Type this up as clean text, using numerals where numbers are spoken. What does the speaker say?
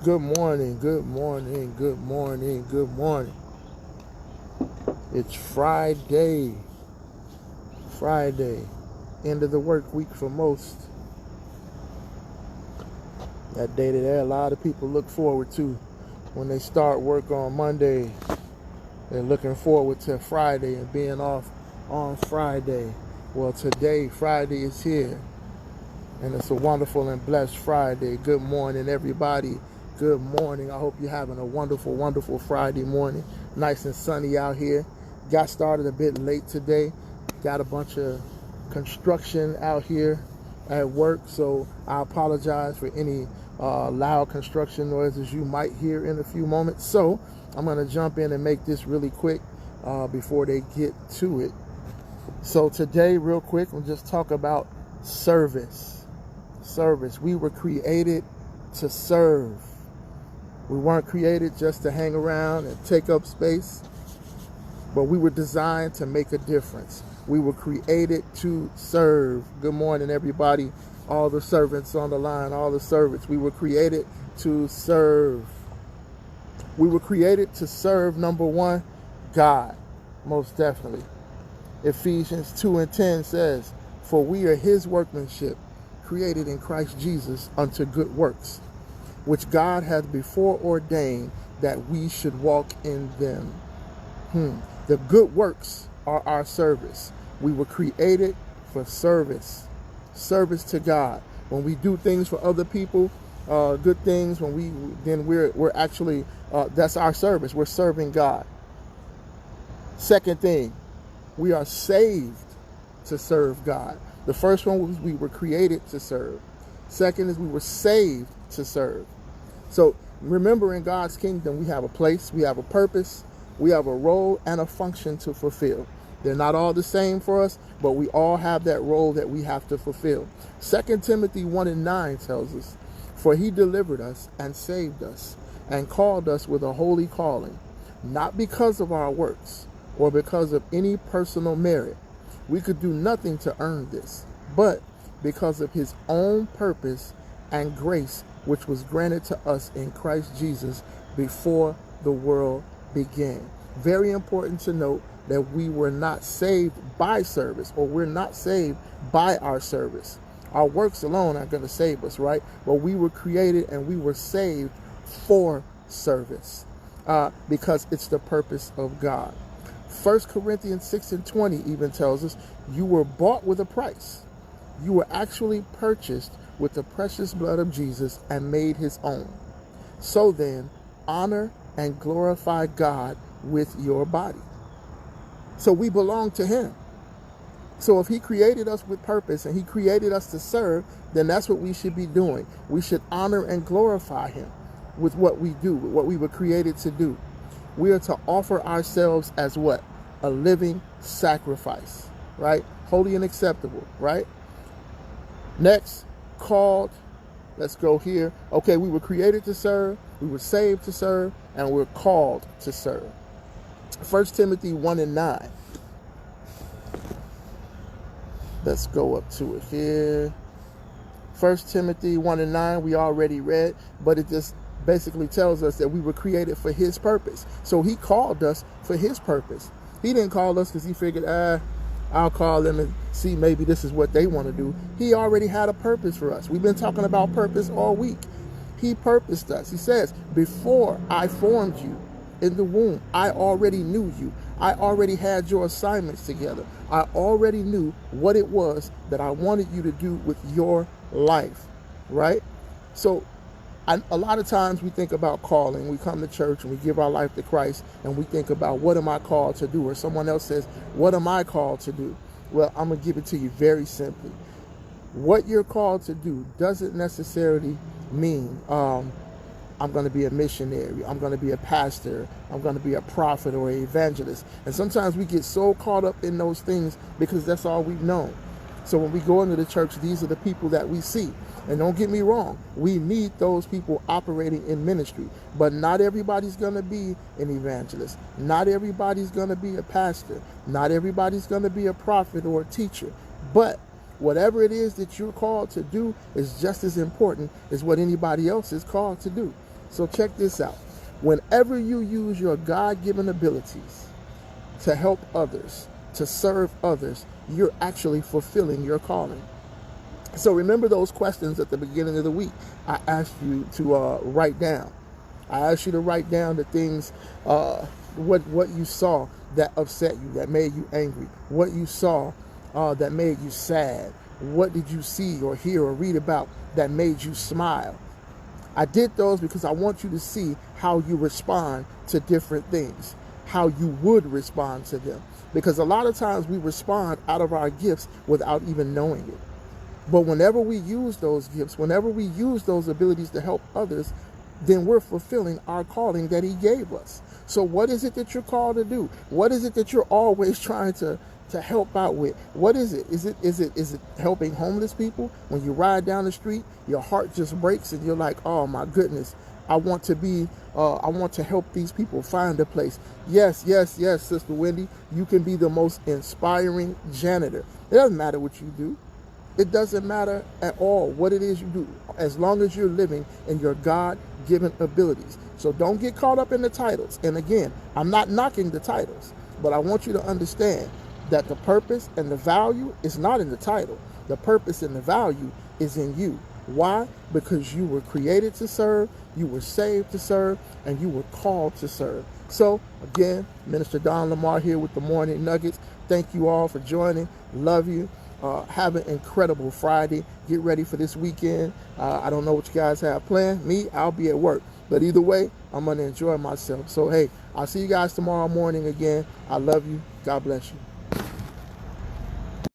Good morning, good morning, good morning, good morning. It's Friday. Friday. End of the work week for most. That day that a lot of people look forward to when they start work on Monday. They're looking forward to Friday and being off on Friday. Well, today, Friday is here. And it's a wonderful and blessed Friday. Good morning, everybody. Good morning. I hope you're having a wonderful, wonderful Friday morning. Nice and sunny out here. Got started a bit late today. Got a bunch of construction out here at work, so I apologize for any loud construction noises you might hear in a few moments. So I'm going to jump in and make this really quick before they get to it. So today, real quick, we'll just talk about service. Service. We were created to serve. We weren't created just to hang around and take up space, but we were designed to make a difference. We were created to serve. Good morning, everybody. All the servants on the line, all the servants. We were created to serve. We were created to serve, number one, God, most definitely. Ephesians 2:10 says, "For we are his workmanship, created in Christ Jesus unto good works, which God hath before ordained that we should walk in them." The good works are our service. We were created for service. Service to God. When we do things for other people, good things, we're actually that's our service. We're serving God. Second thing, we are saved to serve God. The first one was we were created to serve. Second is we were saved to serve. So remember, in God's kingdom, we have a place, we have a purpose, we have a role and a function to fulfill. They're not all the same for us, but we all have that role that we have to fulfill. 2 Timothy 1:9 tells us, "For he delivered us and saved us and called us with a holy calling, not because of our works or because of any personal merit. We could do nothing to earn this, but because of his own purpose and grace, which was granted to us in Christ Jesus before the world began." Very important to note that we were not saved by service, or we're not saved by our service. Our works alone aren't going to save us, right? But we were created and we were saved for service because it's the purpose of God. 1 Corinthians 6:20 even tells us, "You were bought with a price. You were actually purchased with the precious blood of Jesus and made his own. So then, honor and glorify God with your body." So we belong to him. So if he created us with purpose and he created us to serve, then that's what we should be doing. We should honor and glorify him with what we do, with what we were created to do. We are to offer ourselves as what? A living sacrifice, right? Holy and acceptable, right? Next, called. Let's go here. Okay, we were created to serve, we were saved to serve, and we're called to serve. 1 Timothy 1:9. Let's go up to it here. 1 Timothy 1:9 we already read, but it just basically tells us that we were created for his purpose. So he called us for his purpose. He didn't call us because he figured, I'll call them and see maybe this is what they want to do. He already had a purpose for us. We've been talking about purpose all week. He purposed us. He says, "Before I formed you in the womb, I already knew you. I already had your assignments together. I already knew what it was that I wanted you to do with your life," right? So a lot of times we think about calling. We come to church and we give our life to Christ and we think about, what am I called to do? Or someone else says, what am I called to do? Well, I'm going to give it to you very simply. What you're called to do doesn't necessarily mean I'm going to be a missionary, I'm going to be a pastor, I'm going to be a prophet or an evangelist. And sometimes we get so caught up in those things because that's all we've known. So when we go into the church, these are the people that we see. And don't get me wrong, we need those people operating in ministry. But not everybody's going to be an evangelist. Not everybody's going to be a pastor. Not everybody's going to be a prophet or a teacher. But Whatever it is that you're called to do is just as important as what anybody else is called to do. So check this out. Whenever you use your God-given abilities to help others, to serve others, you're actually fulfilling your calling. So remember those questions at the beginning of the week I asked you to write down. I asked you to write down the things, what you saw that upset you, that made you angry, what you saw that made you sad, what did you see or hear or read about that made you smile. I did those because I want you to see how you respond to different things, how you would respond to them. Because a lot of times we respond out of our gifts without even knowing it. But whenever we use those gifts, whenever we use those abilities to help others, then we're fulfilling our calling that he gave us. So what is it that you're called to do? What is it that you're always trying to help out with? What is it? Is it helping homeless people? When you ride down the street, your heart just breaks and you're like, oh my goodness, I want to help these people find a place. Yes, Sister Wendy, you can be the most inspiring janitor. It doesn't matter what you do. It doesn't matter at all what it is you do, as long as you're living in your God-given abilities. So don't get caught up in the titles. And again, I'm not knocking the titles, but I want you to understand that the purpose and the value is not in the title. The purpose and the value is in you. Why? Because you were created to serve, you were saved to serve, and you were called to serve. So again, Minister Don Lamar here with the Morning Nuggets. Thank you all for joining. Love you. Have an incredible Friday. Get ready for this weekend. I don't know what you guys have planned. Me, I'll be at work. But either way, I'm going to enjoy myself. So, hey, I'll see you guys tomorrow morning again. I love you. God bless you.